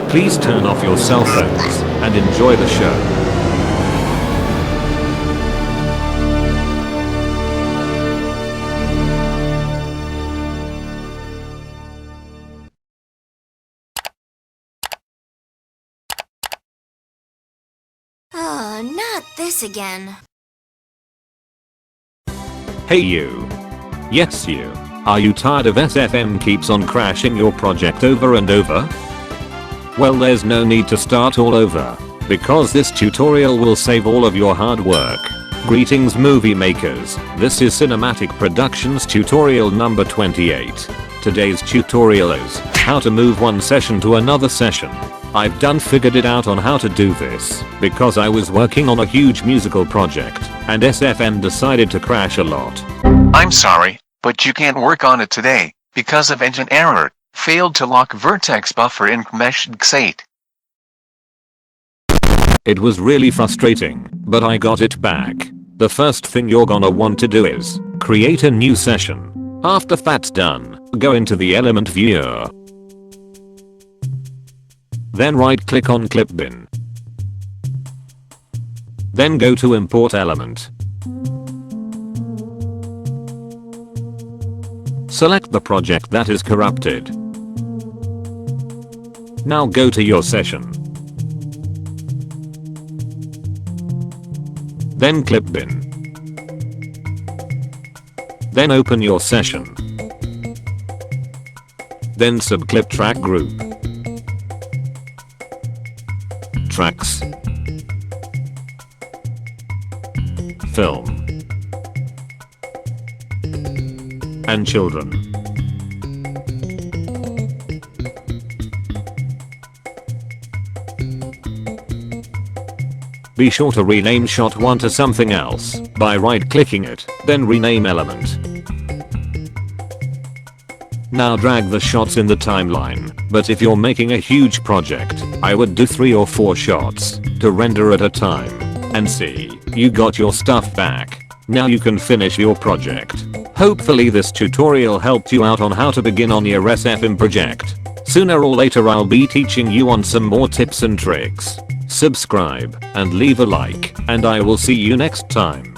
Please turn off your cell phones and enjoy the show. Oh, not this again. Hey you. Yes you. Are you tired of SFM keeps on crashing your project over and over? Well, there's no need to start all over, because this tutorial will save all of your hard work. Greetings movie makers, this is Cinematic Productions tutorial number 28. Today's tutorial is how to move one session to another session. I've figured it out on how to do this because I was working on a huge musical project and SFM decided to crash a lot. I'm sorry, but you can't work on it today because of engine error. Failed to lock vertex buffer in mesh xate. It was really frustrating, but I got it back. The first thing you're gonna want to do is create a new session. After that's done, go into the element viewer. Then right click on clip bin. Then go to import element. Select the project that is corrupted. Now go to your session. Then clip bin. Then open your session. Then subclip track group. Tracks. Film. And children. Be sure to rename shot 1 to something else by right-clicking it, then rename element. Now drag the shots in the timeline, but if you're making a huge project, I would do 3 or 4 shots to render at a time. And see, you got your stuff back. Now you can finish your project. Hopefully this tutorial helped you out on how to begin on your SFM project. Sooner or later I'll be teaching you on some more tips and tricks. Subscribe and leave a like, and I will see you next time.